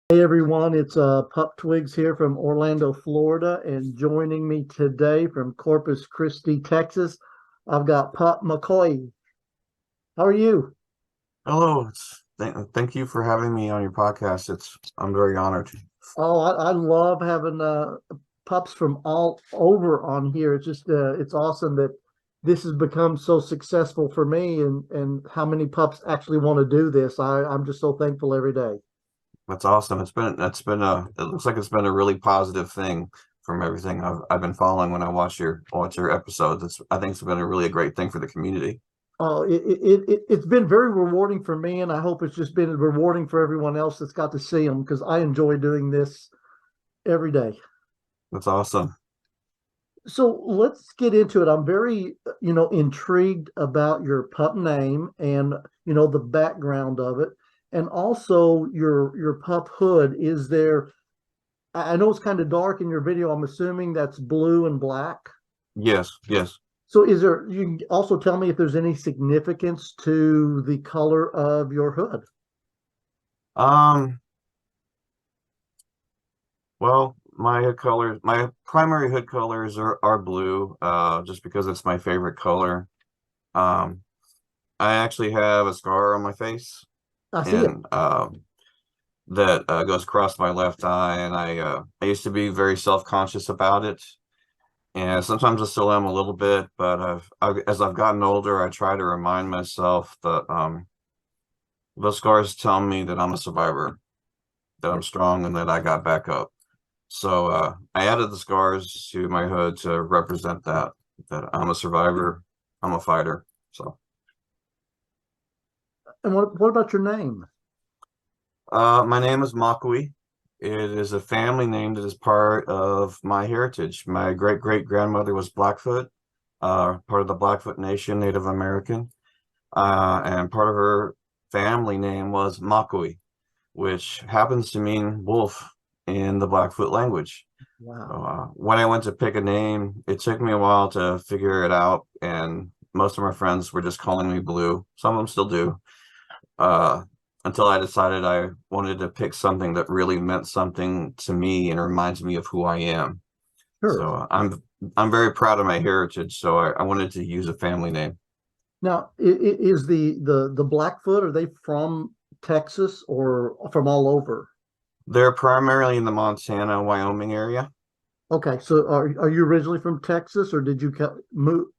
Hey everyone, it's Pup Twigs here from Orlando, Florida, and joining me today from Corpus Christi, Texas, I've got Pup Makoyii. How are you? Hello, thank you for having me on your podcast. I'm very honored. Oh, I love having pups from all over on here. It's awesome that this has become so successful for me, and how many pups actually want to do this. I'm just so thankful every day. That's awesome. It looks like it's been a really positive thing from everything I've been following when I watch your episodes. I think it's been a really great thing for the community. It's been very rewarding for me, and I hope it's just been rewarding for everyone else that's got to see them because I enjoy doing this every day. That's awesome. So let's get into it. I'm very, intrigued about your pup name and, the background of it, and also your pup hood. I know it's kind of dark in your video. I'm assuming that's blue and black. Yes, yes. So you can also tell me if there's any significance to the color of your hood? Um, well, my primary hood colors are blue, just because it's my favorite color. Um, I actually have a scar on my face, I see it. and that goes across my left eye, and I used to be very self-conscious about it, and sometimes I still am a little bit, but as I've gotten older, I try to remind myself that those scars tell me that I'm a survivor, that I'm strong, and that I got back up. So I added the scars to my hood to represent that I'm a survivor, I'm a fighter. So And what about your name? my name is Makui. It is a family name that is part of my heritage. My great great grandmother was Blackfoot, part of the Blackfoot Nation, Native American, and part of her family name was Makui, which happens to mean wolf in the Blackfoot language. So, Wow. when I went to pick a name, it took me a while to figure it out, and most of my friends were just calling me Blue. Some of them still do. uh, until I decided I wanted to pick something that really meant something to me and reminds me of who I am. Sure. So I'm very proud of my heritage. So I wanted to use a family name. Now, is the Blackfoot, are they from Texas or from all over? They're primarily in the Montana, Wyoming area. Okay, so are you originally from Texas or did you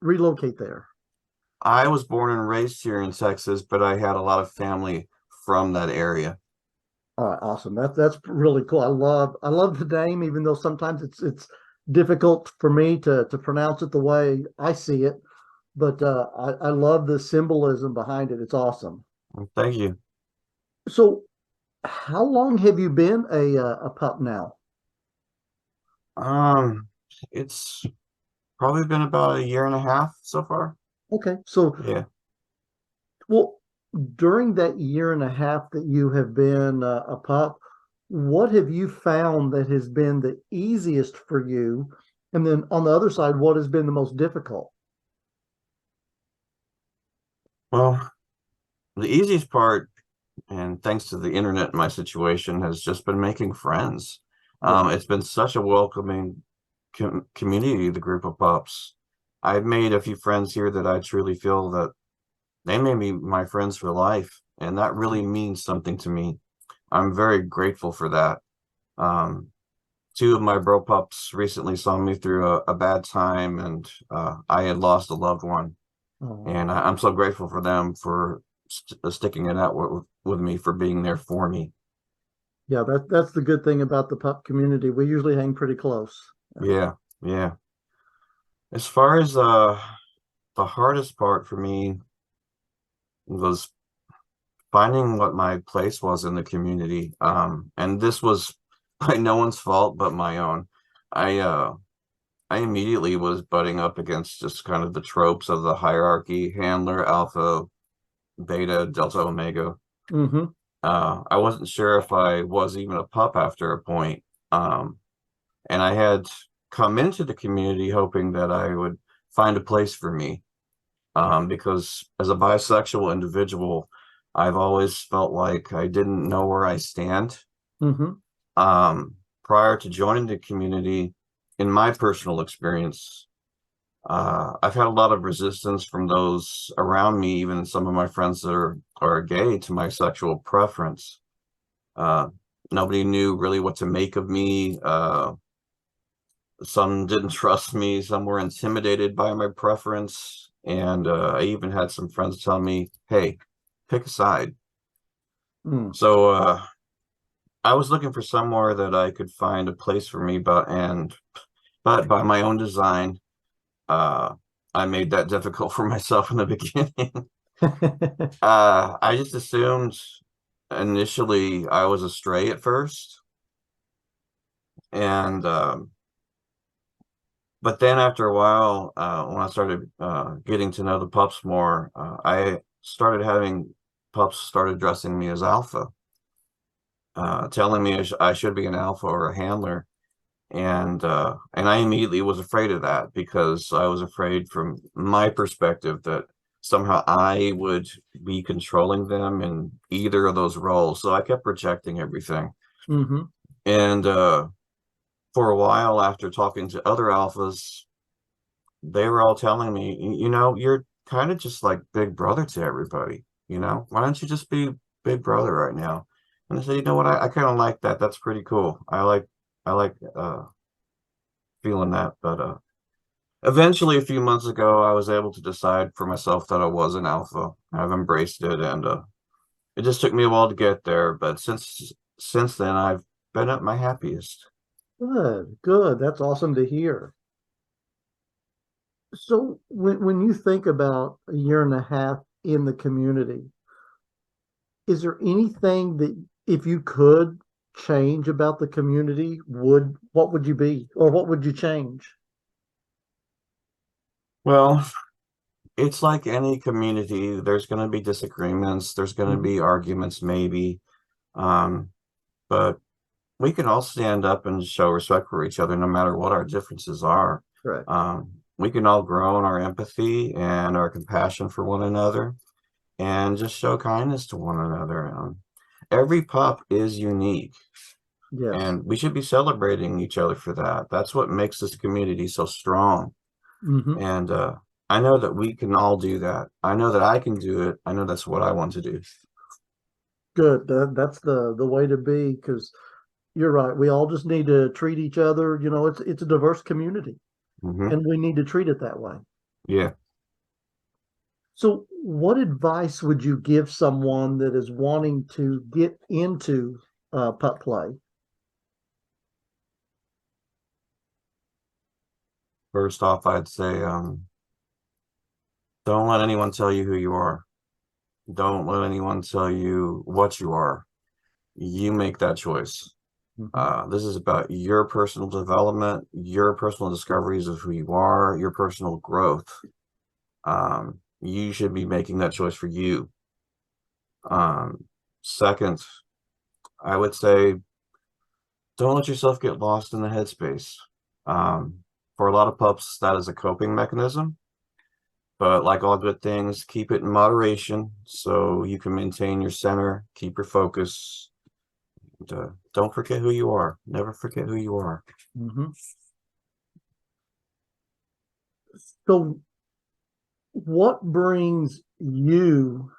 relocate there? I was born and raised here in Texas, but I had a lot of family from that area. All right, awesome. That's really cool. I love the name, even though sometimes it's difficult for me to pronounce it the way I see it. But I love the symbolism behind it. It's awesome. Thank you. So, how long have you been a pup now? Um, it's probably been about a year and a half so far. Okay, so Yeah. well, during that year and a half that you have been a pup, what have you found that has been the easiest for you? And then on the other side, what has been the most difficult? Well, the easiest part, and thanks to the internet, my situation has just been making friends. Yeah. It's been such a welcoming community, the group of pups. I've made a few friends here that I truly feel that they may be my friends for life, and that really means something to me. I'm very grateful for that. Um, Two of my bro pups recently saw me through a bad time, and I had lost a loved one, Oh, and I'm so grateful for them for sticking it out with me, for being there for me. yeah, that's the good thing about the pup community. We usually hang pretty close. Yeah, yeah. As far as the hardest part for me was finding what my place was in the community. And this was by no one's fault but my own. I uh I immediately was butting up against just kind of the tropes of the hierarchy, handler, alpha, beta, delta, omega. Hmm. I wasn't sure if I was even a pup after a point. Um, and I had come into the community hoping that I would find a place for me. Because as a bisexual individual, I've always felt like I didn't know where I stand. Mm-hmm. Prior to joining the community, in my personal experience, I've had a lot of resistance from those around me, even some of my friends that are gay, to my sexual preference. Uh, Nobody knew really what to make of me. Some didn't trust me. Some were intimidated by my preference. And I even had some friends tell me, hey, pick a side. Mm. So I was looking for somewhere that I could find a place for me, but by my own design, uh, I made that difficult for myself in the beginning. I just assumed initially I was a stray at first, and but then after a while, when I started getting to know the pups more, I started having pups started dressing me as alpha, telling me I should be an alpha or a handler. And I immediately was afraid of that because I was afraid from my perspective that somehow I would be controlling them in either of those roles. So I kept rejecting everything. Mm-hmm. And for a while, after talking to other alphas, they were all telling me, you know, you're kind of just like big brother to everybody. You know, why don't you just be big brother right now? And I said, you know what, I kind of like that. That's pretty cool. I like feeling that. But eventually, a few months ago, I was able to decide for myself that I was an alpha. I've embraced it, and it just took me a while to get there. But since then, I've been at my happiest. Good, good. That's awesome to hear. So when you think about a year and a half in the community, is there anything that if you could change about the community, what would you be or what would you change? Well, it's like any community. There's going to be disagreements. There's going to Hmm. be arguments, maybe. Um, but we can all stand up and show respect for each other, no matter what our differences are. Correct. We can all grow in our empathy and our compassion for one another, and just show kindness to one another. Every pup is unique, Yes. and we should be celebrating each other for that. That's what makes this community so strong. Hmm. And I know that we can all do that. I know that I can do it. I know that's what I want to do. Good. That's the way to be because you're right. We all just need to treat each other. You know, it's a diverse community, Hmm. and we need to treat it that way. Yeah. So, what advice would you give someone that is wanting to get into pup play? First off, I'd say don't let anyone tell you who you are. Don't let anyone tell you what you are. You make that choice. Hmm. This is about your personal development, your personal discoveries of who you are, your personal growth. You should be making that choice for you. Um, Second, I would say don't let yourself get lost in the headspace. Um, for a lot of pups, that is a coping mechanism, but like all good things, keep it in moderation so you can maintain your center, keep your focus. And, don't forget who you are. Never forget who you are. Hmm. So, what brings you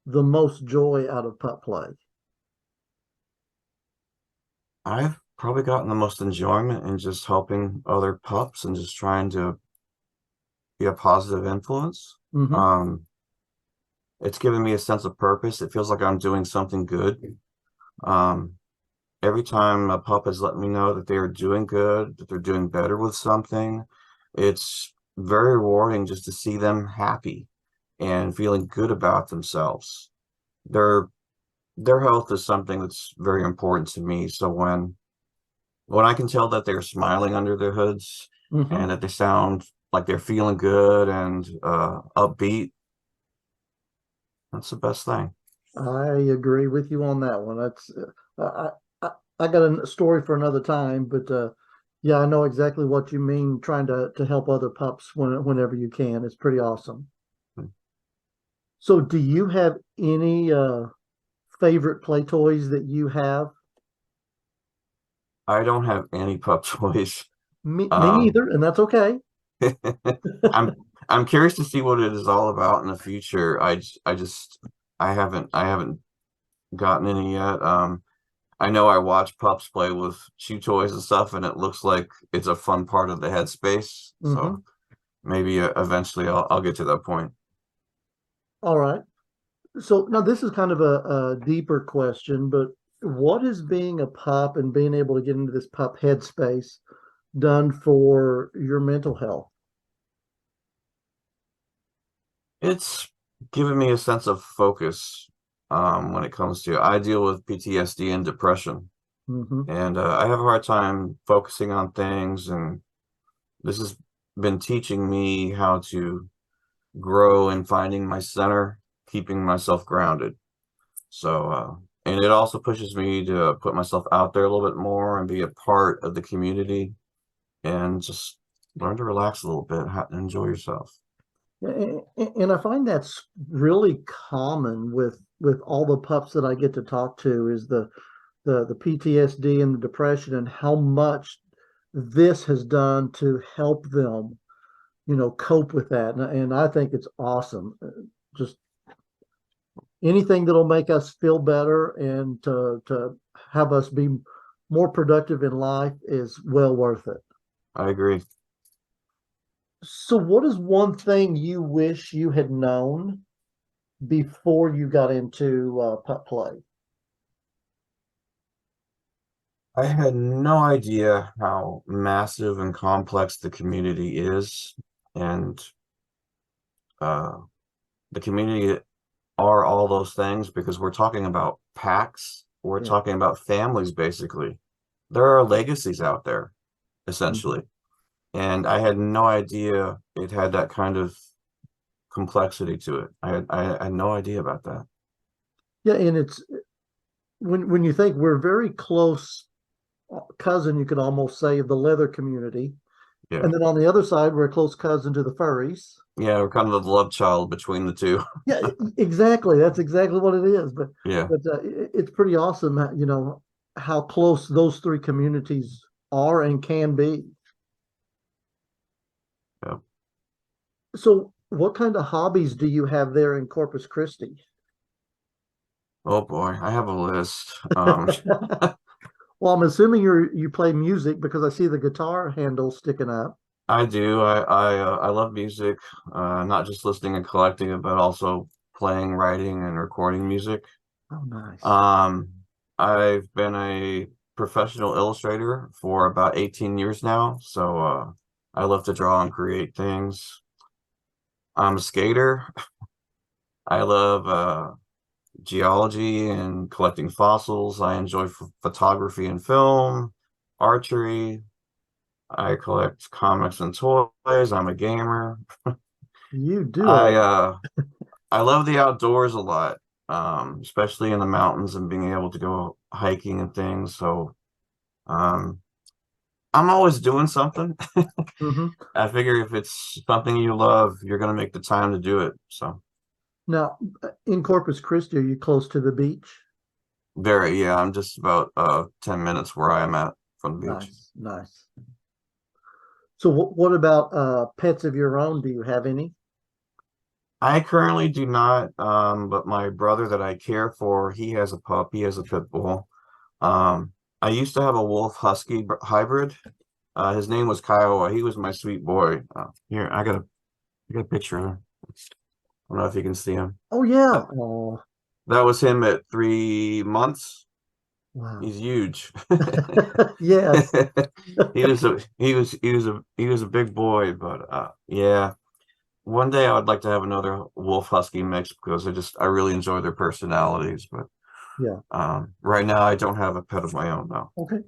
the most joy out of pup play? I've probably gotten the most enjoyment in just helping other pups and just trying to be a positive influence. Hmm. Um, it's given me a sense of purpose. It feels like I'm doing something good. Um, every time a pup has let me know that they are doing good, that they're doing better with something, it's very rewarding just to see them happy and feeling good about themselves. Their their health is something that's very important to me. So when I can tell that they're smiling under their hoods Hmm. and that they sound like they're feeling good and upbeat, that's the best thing. I agree with you on that one. That's I got a story for another time, but yeah, I know exactly what you mean. Trying to help other pups whenever you can, it's pretty awesome. So, do you have any favorite play toys that you have? I don't have any pup toys. Me Um, neither, and that's okay. I'm I'm curious to see what it is all about in the future. I haven't gotten any yet. I know I watch pups play with chew toys and stuff, and it looks like it's a fun part of the headspace. So Hmm. maybe eventually I'll get to that point. All right. So now this is kind of a deeper question, but what is being a pup and being able to get into this pup headspace done for your mental health? It's given me a sense of focus when it comes to I deal with PTSD and depression, Hmm. and I have a hard time focusing on things, and this has been teaching me how to grow and finding my center, keeping myself grounded. So, and it also pushes me to put myself out there a little bit more and be a part of the community and just learn to relax a little bit, enjoy yourself. And I find that's really common with all the pups that I get to talk to is the PTSD and the depression and how much this has done to help them, cope with that. And I think it's awesome. Just anything that'll make us feel better and to have us be more productive in life is well worth it. I agree. So, what is one thing you wish you had known before you got into pup play? I had no idea how massive and complex the community is, and uh, the community are all those things because we're talking about packs, we're Yeah. talking about families basically. There are legacies out there, Mhm. essentially. And I had no idea it had that kind of complexity to it. I had no idea about that. Yeah, and it's when you think we're very close cousin, you could almost say, of the leather community. Yeah. And then on the other side, we're a close cousin to the furries. Yeah, we're kind of the love child between the two. Yeah, exactly. That's exactly what it is. But Yeah. but it's pretty awesome, how close those three communities are and can be. Yeah. So, what kind of hobbies do you have there in Corpus Christi? Oh boy, I have a list. Well, I'm assuming you play music because I see the guitar handle sticking up. I do. I love music, not just listening and collecting it, but also playing, writing, and recording music. Oh, nice. Um, I've been a professional illustrator for about 18 years now, so I love to draw and create things. I'm a skater. I love geology and collecting fossils. I enjoy photography and film, archery. I collect comics and toys. I'm a gamer. You do a I lot. uh I love the outdoors a lot, especially in the mountains and being able to go hiking and things. So um I'm always doing something. Hmm. I figure if it's something you love, you're gonna make the time to do it. So Now, in Corpus Christi, are you close to the beach? very, yeah, I'm just about 10 minutes where I am at from the beach. Nice, nice. So, what about pets of your own? Do you have any? I currently do not, but my brother that I care for, he has a pup, he has a pit bull. I used to have a wolf husky hybrid. His name was Kiowa. He was my sweet boy. Here, I got a picture of him. I don't know if you can see him. Oh Uh, yeah. Oh, That was him at 3 months. wow. He's huge. Yes. He was a big boy, but yeah. One day I would like to have another wolf husky mix because I really enjoy their personalities. But Yeah. right now I don't have a pet of my own though. Okay.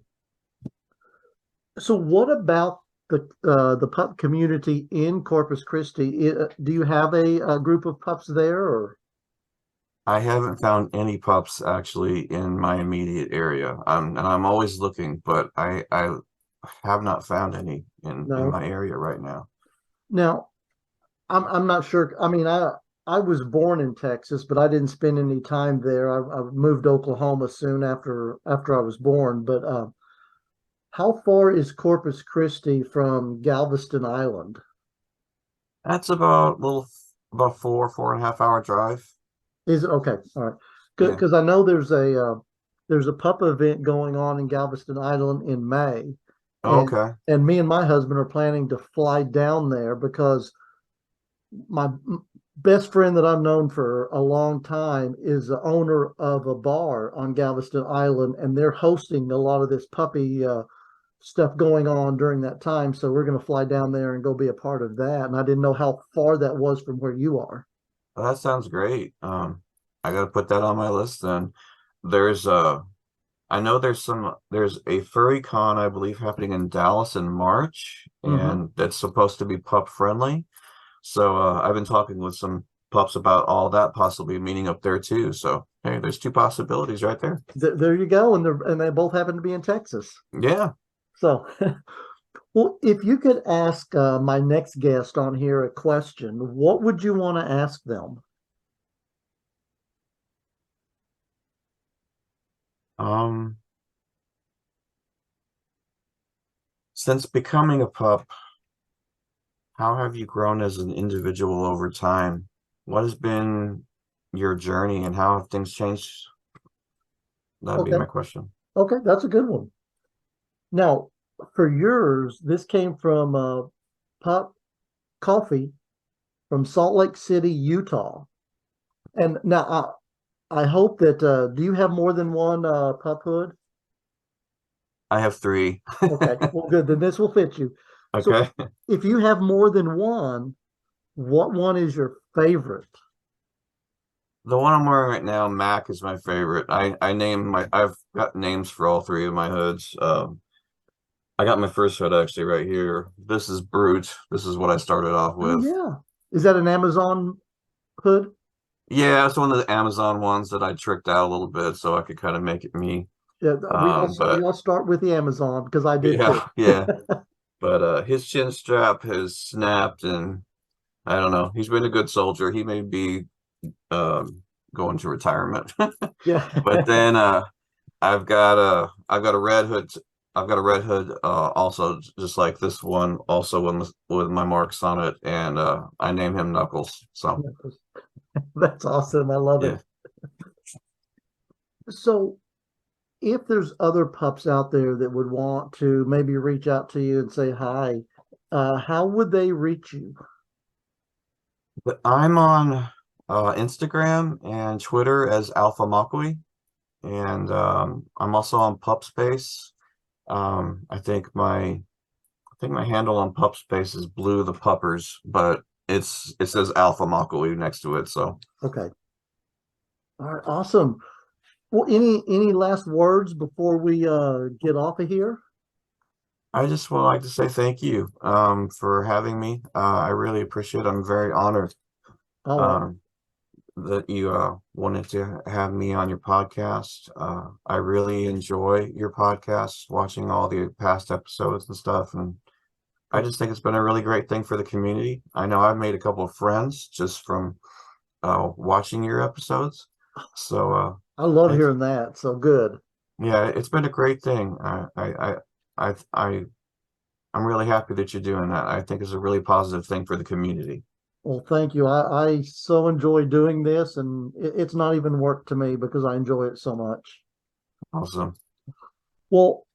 So, what about the pup community in Corpus Christi? Do you have a group of pups there, or I haven't found any pups actually in my immediate area. And I'm always looking, but I have not found any in no? my area right now. Now, I'm not sure. I mean, I was born in Texas, but I didn't spend any time there. I moved to Oklahoma soon after I was born. But How far is Corpus Christi from Galveston Island? That's about about 4.5 hour drive. Is it okay? All right. Good, Yeah. because I know there's a pup event going on in Galveston Island in May, Oh, and okay. me and my husband are planning to fly down there because my best friend that I've known for a long time is the owner of a bar on Galveston Island, and they're hosting a lot of this puppy stuff going on during that time. So we're going to fly down there and go be a part of that. And I didn't know how far that was from where you are. Well, that sounds great. I gotta put that on my list then. There's I know there's a furry con I believe happening in Dallas in March, Hmm. and that's supposed to be pup friendly. So I've been talking with some pups about all that possibly meeting up there too. So hey, there's two possibilities right there. There you go, and they both happen to be in Texas. Yeah. So, well, if you could ask my next guest on here a question, what would you want to ask them? Um, since becoming a pup, how have you grown as an individual over time? What has been your journey and how have things changed? That'd be Okay, my question. okay, that's a good one. Now, for yours, this came from Pup Coffee from Salt Lake City, Utah. And now I hope that do you have more than one pup hood? I have three. Okay, well, good. Then this will fit you. So, Okay. if you have more than one, what one is your favorite? The one I'm wearing right now, Mac, is my favorite. I've got names for all three of my hoods. I got my first hood actually right here. This is Brute. This is what I started off Oh with. yeah, is that an Amazon hood? Yeah, it's one of the Amazon ones that I tricked out a little bit so I could kind of make it me. Yeah, we But all start with the Amazon because I did too. yeah, yeah. But his chin strap has snapped and I don't know. He's been a good soldier. He may be going to retirement. Yeah. But then I've got a red hood. I've got a red hood also just like this one, also with my marks on it, and I name him Knuckles. So That's awesome. I love yeah. it. So, if there's other pups out there that would want to maybe reach out to you and say hi, how would they reach you? But I'm on Instagram and Twitter as Alpha Makoyii, and I'm also on Pup Space. I think my handle on Pup Space is Blue the Puppers, but it says Alpha Makoyii next to it. So Okay. All right. Awesome. Well, any last words before we get off of here? I just would like to say thank you for having me. I really appreciate it. I'm very honored All right. um, that you wanted to have me on your podcast. I really enjoy your podcast, watching all the past episodes and stuff, and I just think it's been a really great thing for the community. I know I've made a couple of friends just from watching your episodes. So I love it's hearing that. So good. yeah, it's been a great thing. I'm really happy that you're doing that. I think it's a really positive thing for the community. Well, thank you. I so enjoy doing this, and it's not even work to me because I enjoy it so much. Awesome. Well,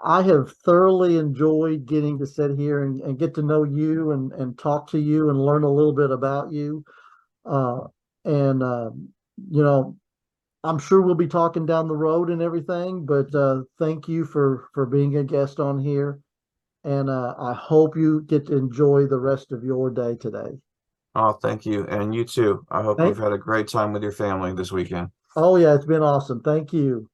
I have thoroughly enjoyed getting to sit here and get to know you and talk to you and learn a little bit about you. Uh, and you know, I'm sure we'll be talking down the road and everything, but thank you for being a guest on here. And I hope you get to enjoy the rest of your day today. Oh, thank you. And you too. I hope you've Thank, had a great time with your family this weekend. oh yeah, it's been awesome. Thank you.